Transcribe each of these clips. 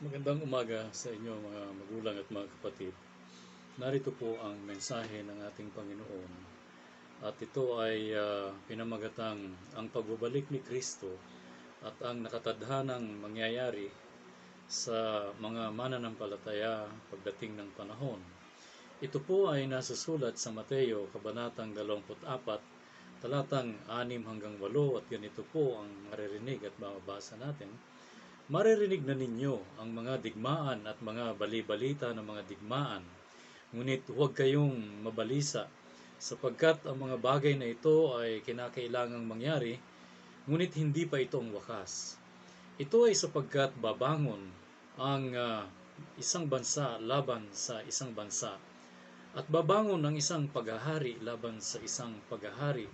Magandang umaga sa inyo mga magulang at mga kapatid. Narito po ang mensahe ng ating Panginoon. At ito ay pinamagatang ang pagbabalik ni Kristo at ang nakatadhanang mangyayari sa mga mananampalataya pagdating ng panahon. Ito po ay nasusulat sa Mateo, Kabanatang 24, talatang 6 hanggang 8 at ganito po ang maririnig at mababasa natin. Maririnig na ninyo ang mga digmaan at mga bali-balita ng mga digmaan. Ngunit huwag kayong mabalisa, sapagkat ang mga bagay na ito ay kinakailangang mangyari, ngunit hindi pa ito ang wakas. Ito ay sapagkat babangon ang isang bansa laban sa isang bansa, at babangon ang isang paghahari laban sa isang paghahari,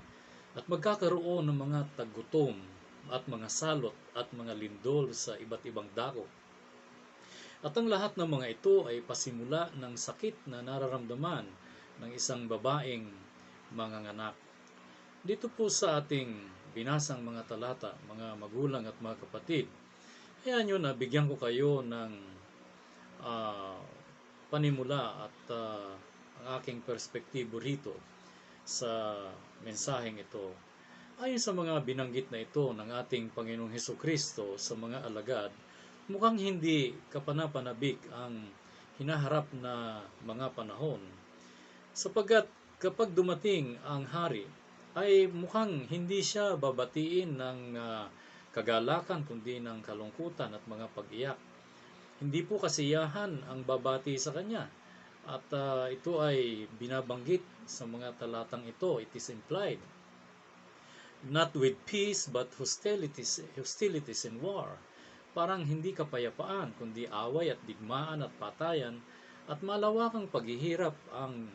at magkakaroon ng mga taggutom at mga salot at mga lindol sa iba't ibang dako. At ang lahat ng mga ito ay pasimula ng sakit na nararamdaman ng isang babaeng manganganak. Dito po sa ating binasang mga talata, mga magulang at mga kapatid, hayaan nyo na bigyan ko kayo ng panimula at ang aking perspektibo rito sa mensaheng ito. Ayon sa mga binanggit na ito ng ating Panginoong Hesukristo sa mga alagad, mukhang hindi kapanapanabik ang hinaharap na mga panahon. Sapagkat kapag dumating ang hari, ay mukhang hindi siya babatiin ng kagalakan kundi ng kalungkutan at mga pag-iyak. Hindi po kasiyahan ang babati sa kanya. At ito ay binabanggit sa mga talatang ito. It is implied. Not with peace but hostilities and war. Parang hindi kapayapaan kundi away at digmaan at patayan at malawakang paghihirap ang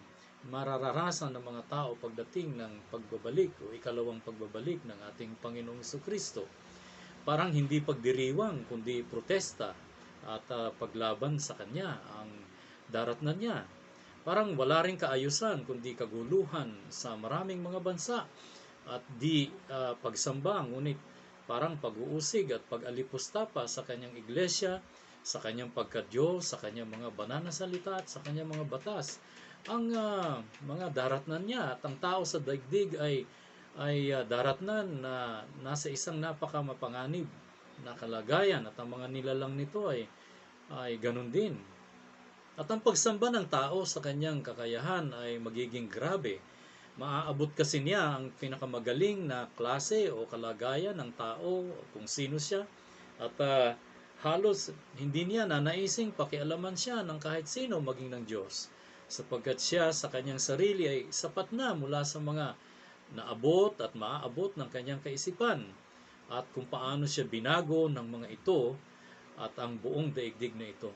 mararanasan ng mga tao pagdating ng pagbabalik o ikalawang pagbabalik ng ating Panginoong Jesucristo. Parang hindi pagdiriwang kundi protesta at paglaban sa Kanya ang daratnan niya. Parang wala ring kaayusan kundi kaguluhan sa maraming mga bansa at di pagsamba, ngunit parang pag-uusig at pag-alipusta pa sa kanyang iglesia, sa kanyang pagka-Diyos, sa kanyang mga banal na salita at sa kanyang mga batas. Ang mga daratnan niya at ang tao sa daigdig ay daratnan na nasa isang napakamapanganib na kalagayan at ang mga nilalang nito ay ganun din. At ang pagsamba ng tao sa kanyang kakayahan ay magiging grabe. Maaabot kasi niya ang pinakamagaling na klase o kalagayan ng tao kung sino siya. At halos hindi niya nanaising pakialaman siya ng kahit sino maging ng Diyos. Sapagkat siya sa kanyang sarili ay sapat na mula sa mga naabot at maaabot ng kanyang kaisipan. At kung paano siya binago ng mga ito at ang buong daigdig na ito.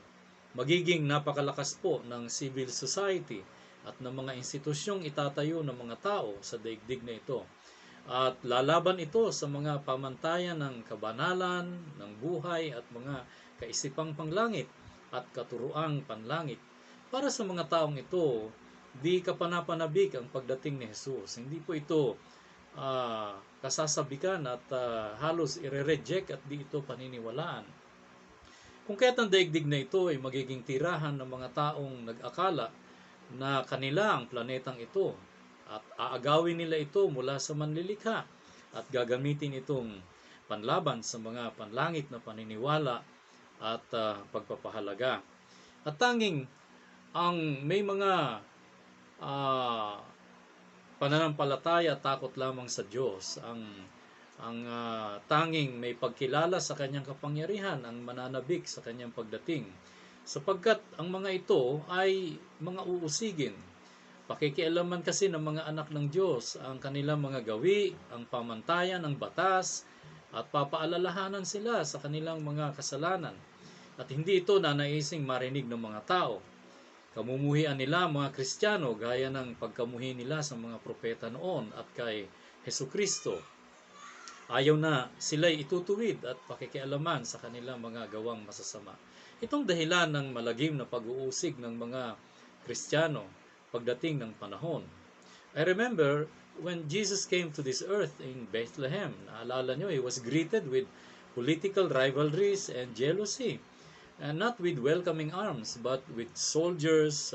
Magiging napakalakas po ng civil society at ng mga institusyong itatayo ng mga tao sa daigdig na ito. At lalaban ito sa mga pamantayan ng kabanalan, ng buhay at mga kaisipang panglangit at katuruang panlangit. Para sa mga taong ito, di kapanapanabik ang pagdating ni Jesus. Hindi po ito kasasabikan at halos ire-reject at di ito paniniwalaan. Kung kaya't ang daigdig na ito ay magiging tirahan ng mga taong nag-akala na kanila ang planetang ito at aagawin nila ito mula sa manlilikha at gagamitin itong panlaban sa mga panlangit na paniniwala at pagpapahalaga. At tanging ang may mga pananampalataya at takot lamang sa Diyos ang tanging may pagkilala sa kanyang kapangyarihan ang mananabik sa kanyang pagdating, sapagkat ang mga ito ay mga uusigin. Pakikialaman kasi ng mga anak ng Diyos ang kanilang mga gawi, ang pamantayan ng batas, at papaalalahanan sila sa kanilang mga kasalanan. At hindi ito nanaising marinig ng mga tao. Kamumuhian nila mga Kristiyano gaya ng pagkamuhi nila sa mga propeta noon at kay Hesukristo. Ayaw na sila'y itutuwid at pakikialaman sa kanilang mga gawang masasama. Itong dahilan ng malagim na pag-uusig ng mga Kristiyano pagdating ng panahon. I remember when Jesus came to this earth in Bethlehem, naalala nyo, he was greeted with political rivalries and jealousy. and not with welcoming arms, but with soldiers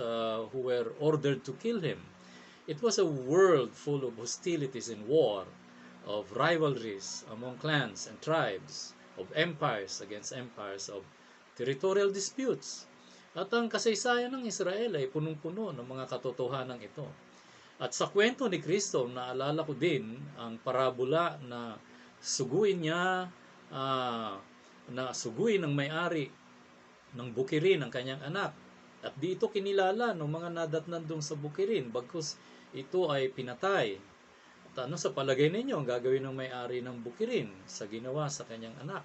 who were ordered to kill him. It was a world full of hostilities and war, of rivalries among clans and tribes, of empires against empires, of territorial disputes. At ang kasaysayan ng Israel ay punong-puno ng mga katotohanan ito. At sa kwento ni Kristo, naalala ko din ang parabola na suguin niya, na suguin ng may-ari ng bukirin ang kanyang anak. At di ito kinilala ng mga nadatnan doon sa bukirin, bagkus ito ay pinatay. At ano sa palagay ninyo ang gagawin ng may-ari ng bukirin sa ginawa sa kanyang anak?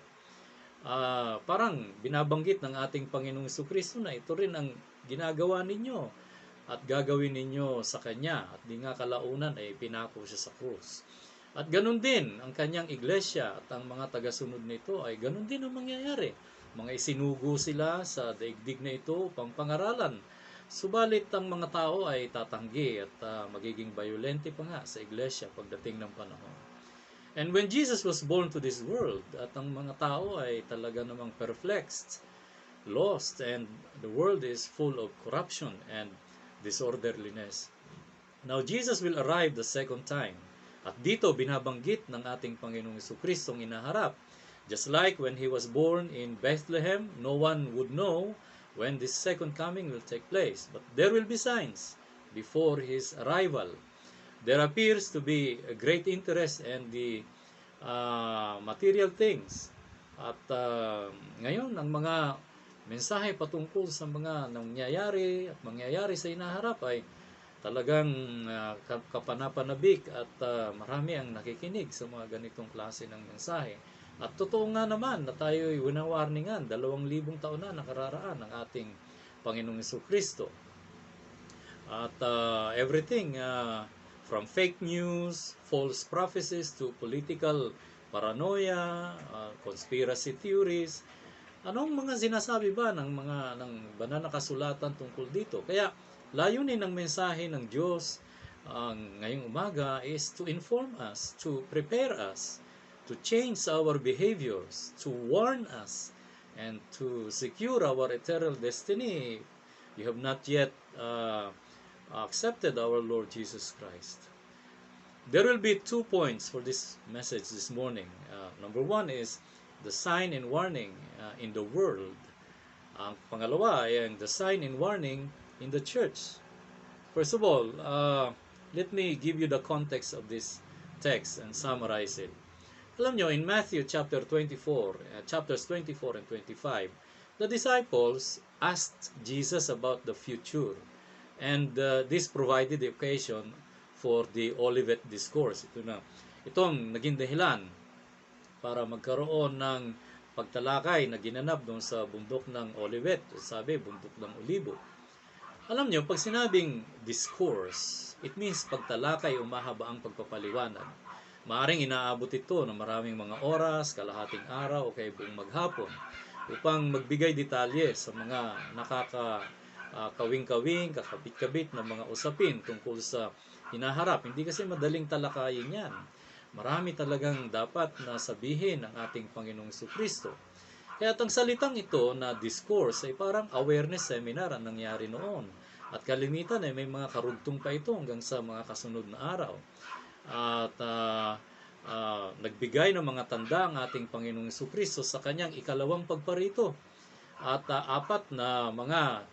Parang binabanggit ng ating Panginoong Jesucristo na ito rin ang ginagawa ninyo at gagawin ninyo sa Kanya. At di nga kalaunan ay pinako siya sa krus. At ganun din ang kanyang iglesia at ang mga tagasunod nito ay ganun din ang mangyayari. Mga isinugo sila sa daigdig na ito upang pangaralan. Subalit ang mga tao ay tatanggi at magiging violente pa nga sa iglesia pagdating ng panahon. And when Jesus was born to this world, at ang mga tao ay talaga namang perplexed, lost, and the world is full of corruption and disorderliness. Now Jesus will arrive the second time. At dito binabanggit ng ating Panginoong Jesucristong inaharap. Just like when He was born in Bethlehem, no one would know when this second coming will take place. But there will be signs before His arrival. There appears to be a great interest in the material things. At ngayon, ang mga mensahe patungkol sa mga nangyayari at mangyayari sa inaharap ay talagang kapanapanabik at marami ang nakikinig sa mga ganitong klase ng mensahe. At totoo nga naman na tayo'y winawarningan, 2,000 taon na nakararaan ng ating Panginoong Jesucristo. At everything from fake news, false prophecies to political paranoia, conspiracy theories. Anong mga sinasabi ba ng banal na kasulatan tungkol dito? Kaya layunin ng mensahe ng Diyos ngayong umaga is to inform us, to prepare us, to change our behaviors, to warn us, and to secure our eternal destiny. You have not yet accepted our Lord Jesus Christ. There will be 2 points for this message this morning. Number 1 is the sign and warning in the world. Ang pangalawa ay the sign and warning in the church. First of all, let me give you the context of this text and summarize it. Alam nyo, in Matthew chapters 24 and 25, the disciples asked Jesus about the future. And this provided the occasion for the Olivet Discourse. Ito ang naging dahilan para magkaroon ng pagtalakay na ginanap doon sa bundok ng Olivet. Sabi, bundok ng Olibo. Alam nyo, pag sinabing discourse, it means pagtalakay, umahaba ang pagpapaliwanag. Maaring inaabot ito ng maraming mga oras, kalahating araw o kaya buong maghapon upang magbigay detalye sa mga kawing-kawing, kakabit-kabit na mga usapin tungkol sa hinaharap. Hindi kasi madaling talakayin yan. Marami talagang dapat na sabihin ng ating Panginoong Jesucristo. Kaya ang salitang ito na discourse ay parang awareness seminar ang nangyari noon. At kalimitan ay may mga karugtong pa ito hanggang sa mga kasunod na araw. At nagbigay ng mga tanda ang ating Panginoong Jesucristo sa kanyang ikalawang pagparito. At 4 na mga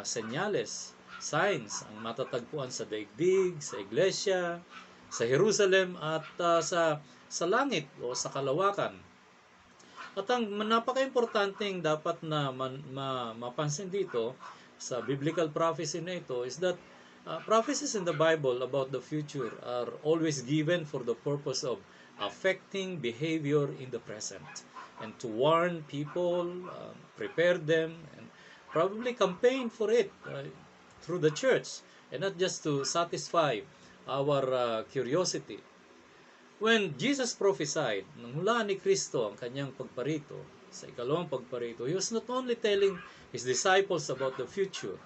senyales, signs ang matatagpuan sa daigdig, sa iglesia, sa Jerusalem at sa langit o sa kalawakan. At ang napaka-importanteng dapat na mapansin dito sa biblical prophecy na ito is that prophecies in the Bible about the future are always given for the purpose of affecting behavior in the present and to warn people, prepare them, and probably campaign for it through the church and not just to satisfy our curiosity. When Jesus prophesied, nang hulaan ni Kristo ang kanyang pagparito, sa ikalawang pagparito, He was not only telling His disciples about the future,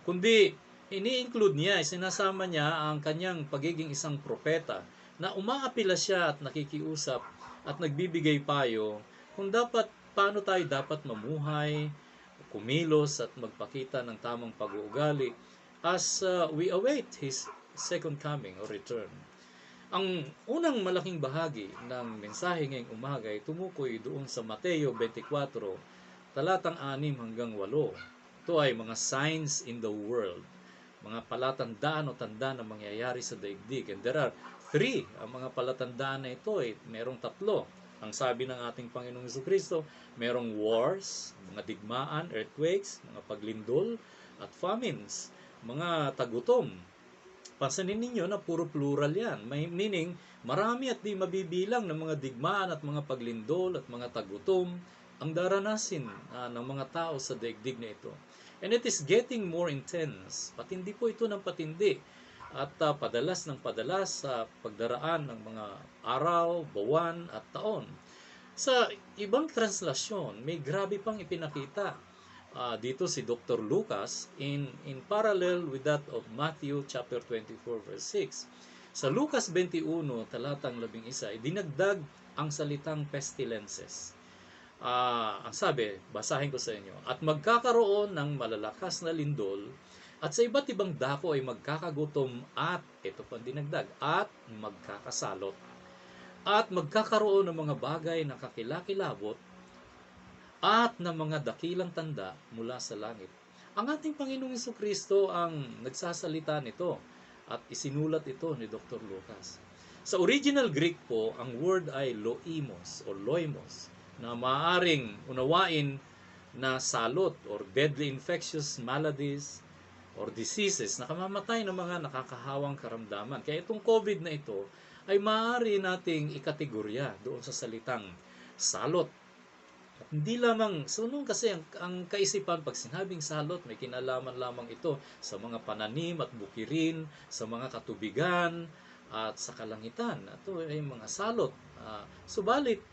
kundi ini-include niya, sinasama niya ang kanyang pagiging isang propeta na umaapila siya at nakikiusap at nagbibigay payo kung dapat paano tayo dapat mamuhay, kumilos at magpakita ng tamang pag-uugali as we await His second coming or return. Ang unang malaking bahagi ng mensahe ngayong umaga ay tumukoy doon sa Mateo 24, talatang 6 hanggang 8. Ito ay mga signs in the world, mga palatandaan o tanda na mangyayari sa daigdig. And there are three. Ang mga palatandaan na ito ay merong tatlo. Ang sabi ng ating Panginoong Jesucristo, merong wars, mga digmaan, earthquakes, mga paglindol, at famines, mga tagutom. Pansinin ninyo na puro plural yan. Meaning, marami at di mabibilang ng mga digmaan at mga paglindol at mga tagutom ang daranasin ng mga tao sa daigdig na ito. And it is getting more intense. Patindi po ito ng patindi. At padalas ng padalas sa pagdaraan ng mga araw, buwan at taon. Sa ibang translasyon, may grabe pang ipinakita. Dito si Dr. Lucas in parallel with that of Matthew chapter 24 verse 6. Sa Lucas 21 talatang 11 ay dinagdag ang salitang pestilences. Ang sabi, basahin ko sa inyo, at magkakaroon ng malalakas na lindol at sa iba't ibang dako ay magkakagutom at, ito pa dinagdag, at magkakasalot. At magkakaroon ng mga bagay na kakilakilabot at ng mga dakilang tanda mula sa langit. Ang ating Panginoong Jesucristo ang nagsasalita nito at isinulat ito ni Dr. Lucas. Sa original Greek po, ang word ay loimos o loimos na maaaring unawain na salot or deadly infectious maladies or diseases na kamamatay ng mga nakakahawang karamdaman. Kaya itong COVID na ito ay maaari nating ikategorya doon sa salitang salot. At hindi lamang, so nung kasi ang kaisipan pag sinabing salot, may kinalaman lamang ito sa mga pananim at bukirin, sa mga katubigan at sa kalangitan. Ito ay mga salot. Subalit,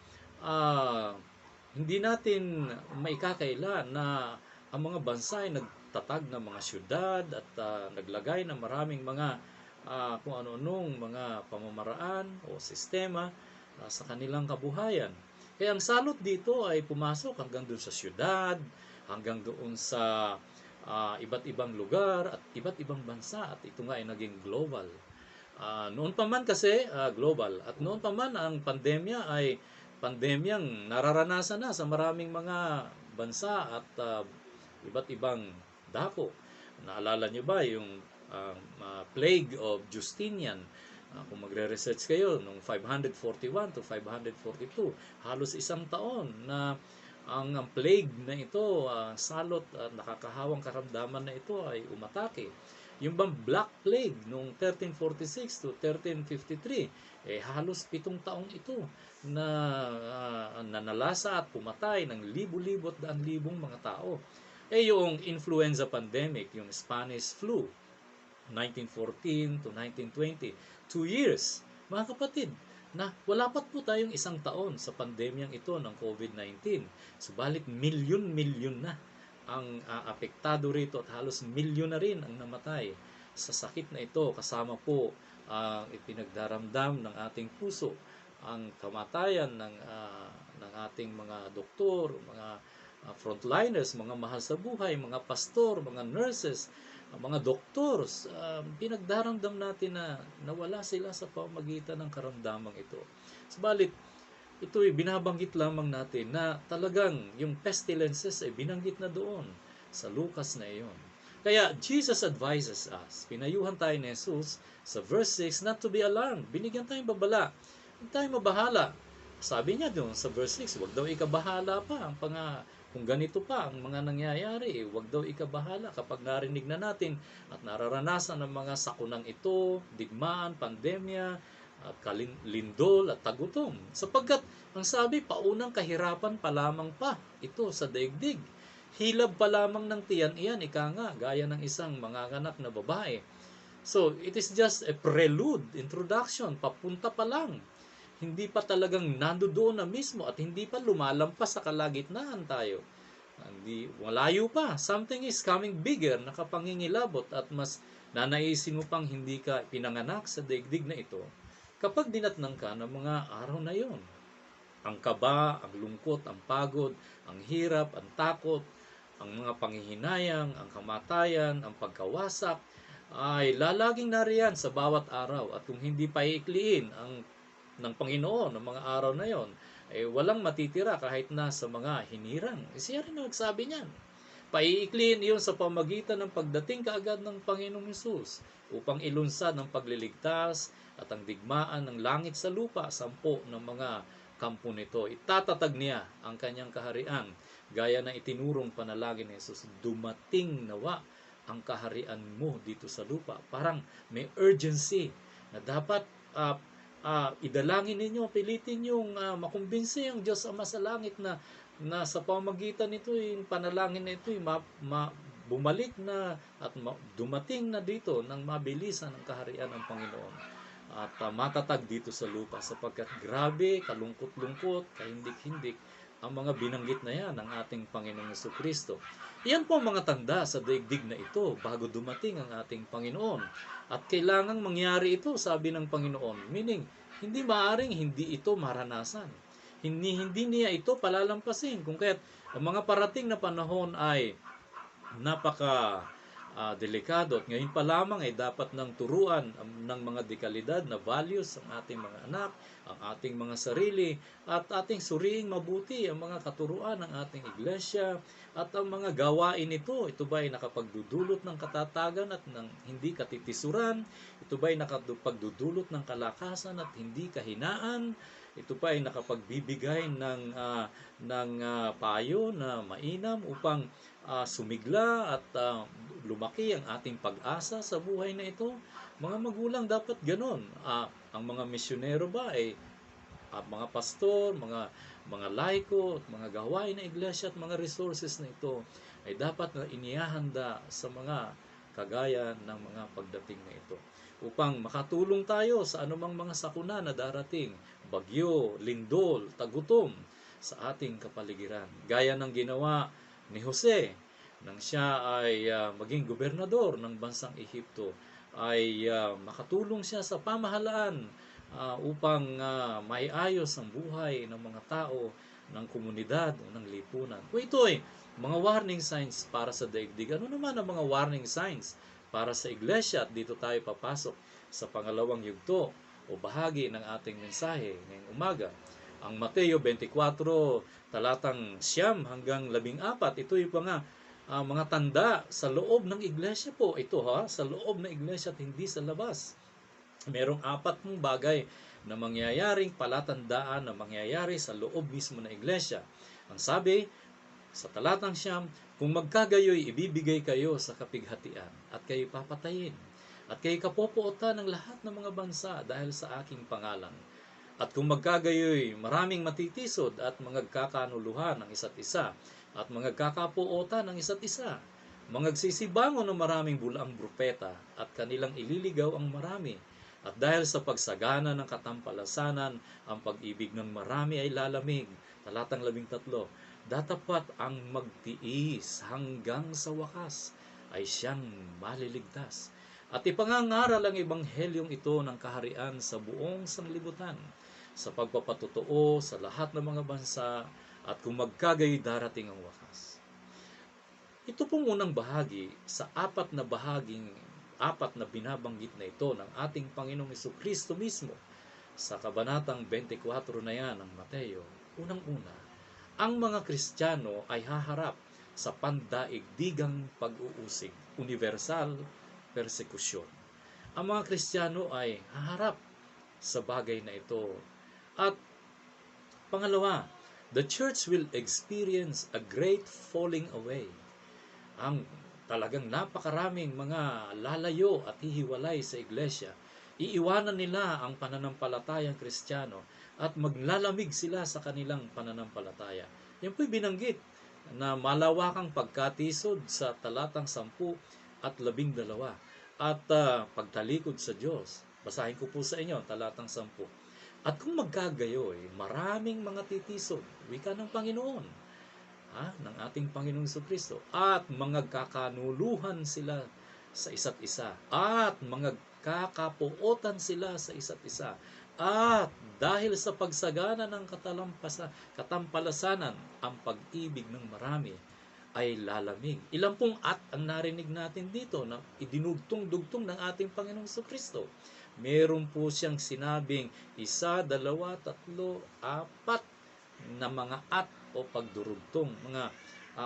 hindi natin maikakaila na ang mga bansa ay nagtatag ng mga syudad at naglagay ng maraming mga kung ano-anong mga pamamaraan o sistema sa kanilang kabuhayan. Kaya ang salot dito ay pumasok hanggang doon sa syudad, hanggang doon sa iba't ibang lugar at iba't ibang bansa at ito nga ay naging global. Noon pa man kasi global at noon pa man ang pandemya ay pandemyang nararanasan na sa maraming mga bansa at iba't ibang dako. Naalala nyo ba yung plague of Justinian? Kung magre-research kayo, noong 541 to 542, halos isang taon na ang plague na ito, salot at nakakahawang karamdaman na ito ay umatake. Yung bang Black Plague noong 1346 to 1353, halos 7 taong ito na nanalasa at pumatay ng libo-libo at daan-libong mga tao. Yung influenza pandemic, yung Spanish flu, 1914 to 1920, 2 years. Mga kapatid, na wala pa po tayong isang taon sa pandemyang ito ng COVID-19. Subalit milyon-milyon na ang apektado rito at halos milyon na rin ang namatay sa sakit na ito. Kasama po ang ipinagdaramdam ng ating puso, ang kamatayan ng ating mga doktor, mga frontliners, mga mahal sa buhay, mga pastor, mga nurses, mga doctors. Pinagdaramdam natin na nawala sila sa pamamagitan ng karamdamang ito. Subalit, ito'y binabanggit lamang natin na talagang yung pestilences ay binanggit na doon sa Lucas na iyon. Kaya Jesus advises us, pinayuhan tayo ni Jesus sa verse 6 not to be alarmed. Binigyan tayong babala. Huwag tayong mabahala. Sabi niya doon sa verse 6, huwag daw ikabahala pa kung ganito pa ang mga nangyayari, huwag daw ikabahala kapag narinig na natin at nararanasan ng mga sakunang ito, digmaan, pandemya, at lindol at tagutom. Sapagkat ang sabi, paunang kahirapan pa lamang pa ito sa daigdig. Hilab pa lamang ng tiyan iyan, ika nga, gaya ng isang manganganak na babae. So, it is just a prelude, introduction, papunta pa lang. Hindi pa talagang nandoon na mismo at hindi pa lumalampas sa kalagitnaan tayo. Malayo pa. Something is coming bigger, nakapangingilabot at mas nanaisin mo pang hindi ka pinanganak sa daigdig na ito kapag dinatnang ka ng mga araw na yon. Ang kaba, ang lungkot, ang pagod, ang hirap, ang takot, ang mga panghihinayang, ang kamatayan, ang pagkawasak, ay lalaging nariyan sa bawat araw. At kung hindi paiikliin ng Panginoon ng mga araw na yon, ay walang matitira kahit na sa mga hinirang. Siya rin nagsabi niyan. Paiikliin iyon sa pamagitan ng pagdating kaagad ng Panginoong Hesus upang ilunsad ng pagliligtas at ang digmaan ng langit sa lupa, sampo ng mga kampo nito. Itatatag niya ang kanyang kaharian gaya na itinurong panalangin ni Jesus. Dumating nawa ang kaharian mo dito sa lupa. Parang may urgency na dapat idalangin ninyo, pilitin yung makumbinsi ang Diyos Ama sa langit na sa pamagitan nito, yung panalangin na ito, bumalik na at dumating na dito ng mabilisan ang kaharian ng Panginoon at matatag dito sa lupa, sapagkat grabe, kalungkot-lungkot, kahindik-hindik ang mga binanggit na yan ng ating Panginoong Jesucristo. Iyan po ang mga tanda sa daigdig na ito bago dumating ang ating Panginoon. At kailangang mangyari ito, sabi ng Panginoon. Meaning, hindi maaring hindi ito maranasan. Hindi niya ito palalampasin. Kung kaya't ang mga parating na panahon ay napaka delikado, at ngayon pa lamang ay dapat nang turuan ng mga dekalidad na values ang ating mga anak, ang ating mga sarili, at ating suriing mabuti ang mga katuruan ng ating iglesia at ang mga gawain nito. Ito ba ay nakapagdudulot ng katatagan at ng hindi katitisuran? Ito ba ay nakapagdudulot ng kalakasan at hindi kahinaan? Ito pa ay nakapagbibigay ng payo na mainam upang sumigla at lumaki ang ating pag-asa sa buhay na ito. Mga magulang dapat ganon. Ang mga misyonero ba ay mga pastor, mga laiko, mga gawain na iglesia at mga resources na ito ay dapat na inihahanda sa mga kagaya ng mga pagdating na ito, upang makatulong tayo sa anumang mga sakuna na darating, bagyo, lindol, tagutom sa ating kapaligiran. Gaya ng ginawa ni Jose nang siya ay maging gobernador ng bansang Ehipto, ay makatulong siya sa pamahalaan upang maiayos ang buhay ng mga tao, ng komunidad o ng lipunan. Kung ito ay mga warning signs para sa daigdig, ano naman ang mga warning signs para sa iglesia? At dito tayo papasok sa pangalawang yugto o bahagi ng ating mensahe ngayong umaga. Ang Mateo 24, talatang 9 hanggang 14, ito yung mga tanda sa loob ng iglesia po. Ito sa loob ng iglesia at hindi sa labas. Merong 4 mong bagay na mangyayaring palatandaan na mangyayari sa loob mismo ng iglesia. Ang sabi sa talatang 9, kung magkagayoy, ibibigay kayo sa kapighatian at kayo papatayin at kayo kapopuotan ng lahat ng mga bansa dahil sa aking pangalan. At kung magkagayoy, maraming matitisod at magkakanuluhan ng isa't isa at magkakapuotan ng isa't isa. Magsisibangon ng maraming bulaang propeta at kanilang ililigaw ang marami. At dahil sa pagsagana ng katampalasanan, ang pag-ibig ng marami ay lalamig. Talatang 13, datapat ang magtiis hanggang sa wakas ay siyang maliligtas. At ipangangaral ang ebanghelyong ito ng kaharian sa buong sanglibutan, sa pagpapatotoo sa lahat ng mga bansa, at kung magkagayoy darating ang wakas. Ito pong unang bahagi sa 4 na binabanggit na ito ng ating Panginoong Jesucristo mismo sa kabanatang 24 na yan ng Mateo. Unang-una, ang mga Kristiyano ay haharap sa pandaigdigang pag-uusig, universal persekusyon. Ang mga Kristiyano ay haharap sa bagay na ito. At pangalawa, the church will experience a great falling away. Ang talagang napakaraming mga lalayo at hihiwalay sa iglesia. Iiwanan nila ang pananampalatayang Kristiyano at maglalamig sila sa kanilang pananampalataya. Yan po'y binanggit na malawakang pagkatisod sa talatang 10 at 12 at pagtalikod sa Diyos. Basahin ko po sa inyo talatang 10. At kung magkagayoy, maraming mga titisod, wika ng Panginoon, ng ating Panginoong Jesucristo, at magkakanuluhan sila sa isa't isa, at magkakapuotan sila sa isa't isa, At dahil sa pagsagana ng katampalasanan, ang pag-ibig ng marami ay lalamig. Ilang pong at ang narinig natin dito na idinugtong-dugtong ng ating Panginoong Kristo. Meron po siyang sinabing 1, 2, 3, 4 na mga at o pagdurugtong, mga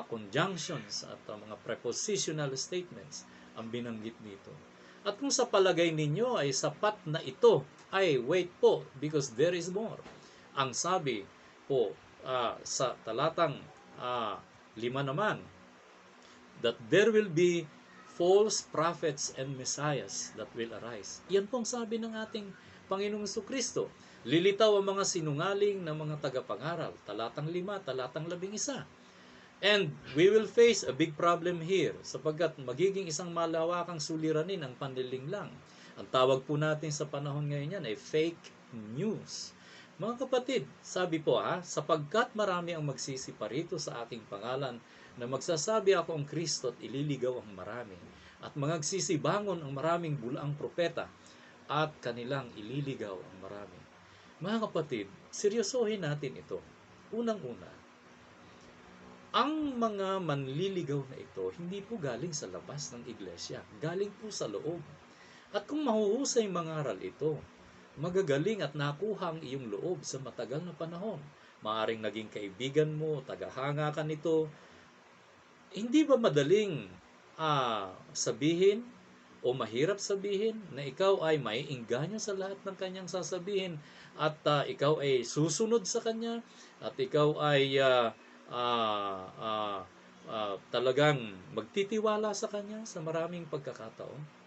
conjunctions at mga prepositional statements ang binanggit dito. At kung sa palagay ninyo ay sapat na ito, ay wait po, because there is more. Ang sabi po sa talatang 5 naman, that there will be false prophets and messiahs that will arise. Yan pong sabi ng ating Panginoong Kristo. Lilitaw ang mga sinungaling na mga tagapangaral. Talatang 5, talatang 11. And we will face a big problem here sapagkat magiging isang malawakang suliranin ang panlilinglang. Ang tawag po natin sa panahon ngayon yan ay fake news. Mga kapatid, sabi po sapagkat marami ang magsisiparito sa aking pangalan na magsasabi ako ang Kristo at ililigaw ang marami. At magsisibangon ang maraming bulaang propeta at kanilang ililigaw ang marami. Mga kapatid, seryosohin natin ito. Unang-una, ang mga manliligaw na ito, hindi po galing sa labas ng iglesia. Galing po sa loob. At kung mahuhusay mangaral ito, magagaling at nakuha ang iyong loob sa matagal na panahon. Maaring naging kaibigan mo, tagahanga ka nito. Hindi ba madaling sabihin o mahirap sabihin na ikaw ay may engganyo sa lahat ng kanyang sasabihin at ikaw ay susunod sa kanya at ikaw ay talagang magtitiwala sa kanya sa maraming pagkakataon?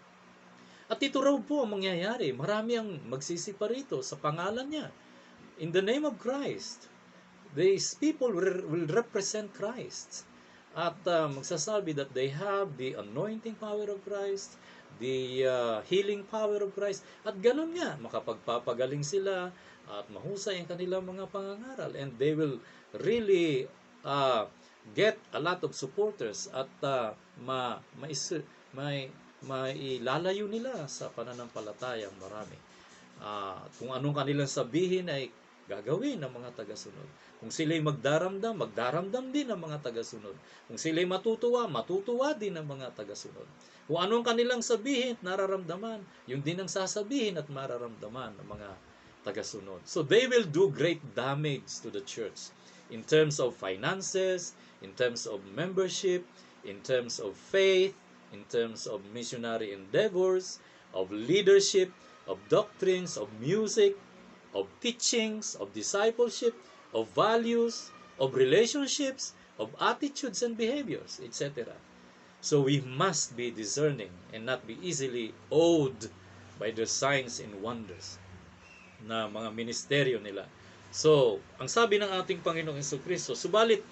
At ito raw po ang mangyayari. Marami ang magsisiparito sa pangalan niya. In the name of Christ, these people will represent Christ. At magsasabi that they have the anointing power of Christ, the healing power of Christ. At ganun nga, makapagpapagaling sila at mahusay ang kanilang mga pangangaral. And they will really get a lot of supporters at mailalayo nila sa pananampalatayang marami. Kung anong kanilang sabihin ay gagawin ng mga tagasunod. Kung sila'y magdaramdam din ng mga tagasunod. Kung sila'y matutuwa din ng mga tagasunod. Kung anong kanilang sabihin at nararamdaman, yun din ang sasabihin at mararamdaman ng mga tagasunod. So they will do great damage to the church in terms of finances, in terms of membership, in terms of faith, in terms of missionary endeavors, of leadership, of doctrines, of music, of teachings, of discipleship, of values, of relationships, of attitudes and behaviors, etc. So we must be discerning and not be easily awed by the signs and wonders na mga ministeryo nila. So, ang sabi ng ating Panginoong Jesucristo, subalit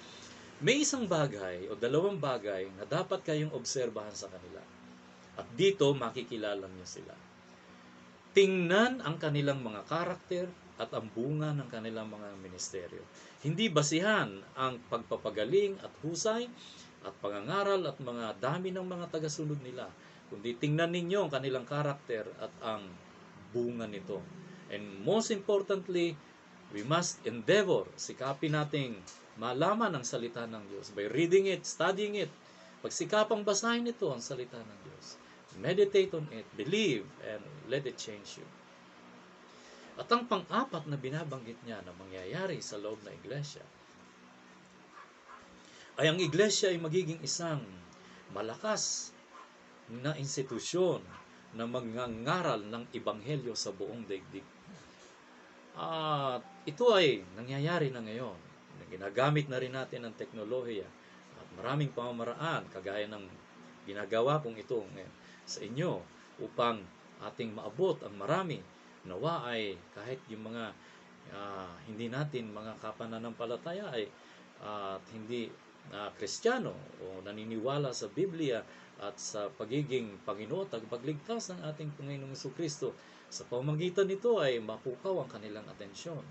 may isang bagay o dalawang bagay na dapat kayong obserbahan sa kanila. At dito makikilala niyo sila. Tingnan ang kanilang mga karakter at ang bunga ng kanilang mga ministeryo. Hindi basihan ang pagpapagaling at husay at pangangaral at mga dami ng mga tagasunod nila, kundi tingnan ninyo ang kanilang karakter at ang bunga nito. And most importantly, we must endeavor, sikapin nating malaman ang salita ng Diyos by reading it, studying it. Pagsikapang basahin ito ang salita ng Diyos. Meditate on it, believe, and let it change you. At ang pang-apat na binabanggit niya na mangyayari sa loob ng iglesia ay ang iglesia ay magiging isang malakas na institusyon na magngangaral ng ebanghelyo sa buong daigdig. At ito ay nangyayari na ngayon. Ginagamit na rin natin ang teknolohiya at maraming pamamaraan kagaya ng ginagawa kong ito sa inyo upang ating maabot ang marami. Nawa ay kahit yung mga hindi natin mga kapananampalataya ay hindi Kristiyano o naniniwala sa Biblia at sa pagiging Panginoon, tagapagligtas ng ating Panginoong Jesucristo, sa pamamagitan nito ay mapukaw ang kanilang atensyon.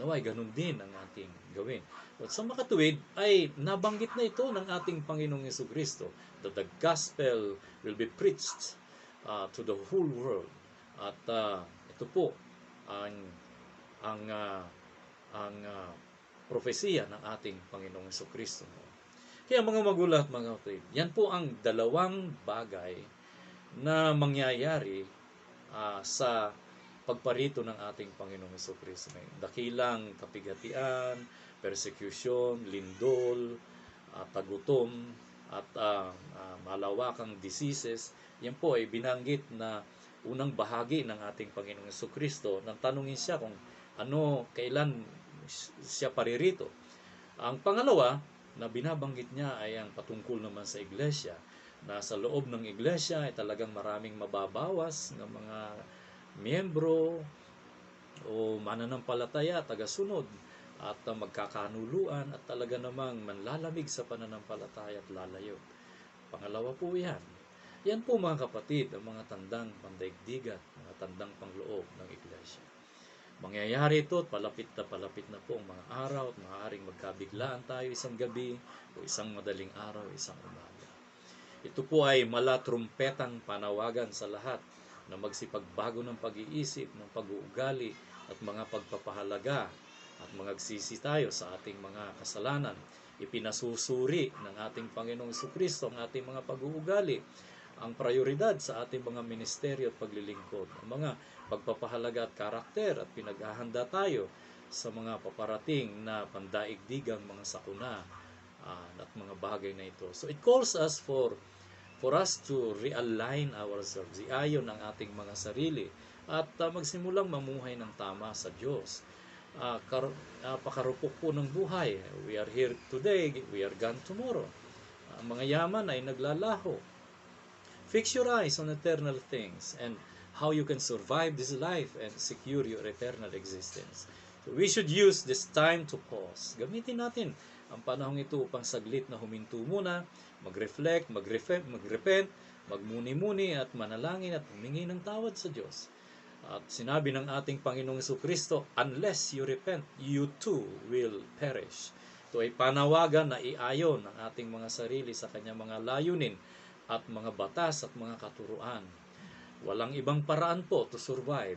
Naway, ganun din ang ating gawin. At sa makatuwid ay nabanggit na ito ng ating Panginoong Jesucristo that the gospel will be preached to the whole world. At ito po ang ang propesiya ng ating Panginoong Jesucristo. Kaya mga magulang at mga kapatid, yan po ang dalawang bagay na mangyayari sa pagparito ng ating Panginoong Jesucristo. May dakilang kapighatian, persecution, lindol, tagutom, at malawakang diseases. Yan po ay binanggit na unang bahagi ng ating Panginoong Jesucristo nang tanungin siya kung kailan siya paririto. Ang pangalawa na binabanggit niya ay ang patungkol naman sa iglesia, na sa loob ng iglesia ay talagang maraming mababawas ng mga miyembro o mananampalataya, tagasunod, at magkakanuluan at talaga namang manlalamig sa pananampalataya at lalayo. Pangalawa po yan. Yan po mga kapatid, ang mga tandang pandaigdigan, mga tandang pangloob ng iglesia. Mangyayari ito at palapit na po ang mga araw at maaaring magkabiglaan tayo isang gabi o isang madaling araw, isang umaga. Ito po ay trumpetang panawagan sa lahat na magsipagbago ng pag-iisip, ng pag-uugali at mga pagpapahalaga at magagsisi tayo sa ating mga kasalanan. Ipinasusuri ng ating Panginoong Jesucristo ang ating mga pag-uugali, ang prioridad sa ating mga ministeryo at paglilingkod, ang mga pagpapahalaga at karakter, at pinaghahanda tayo sa mga paparating na pandaigdigang mga sakuna at mga bagay na ito. So it calls us for us to realign ourselves, iayon ang ating mga sarili at magsimulang mamuhay ng tama sa Diyos. Pakarupok po ng buhay. We are here today, we are gone tomorrow. Ang mga yaman ay naglalaho. Fix your eyes on eternal things and how you can survive this life and secure your eternal existence. So we should use this time to pause. Gamitin natin ang panahong ito upang saglit na huminto muna, mag-reflect, mag-repent, magmuni-muni at manalangin at humingi ng tawad sa Diyos. At sinabi ng ating Panginoong Jesucristo, unless you repent, you too will perish. Ito ay panawagan na iayon ng ating mga sarili sa kanyang mga layunin at mga batas at mga katuruan. Walang ibang paraan po to survive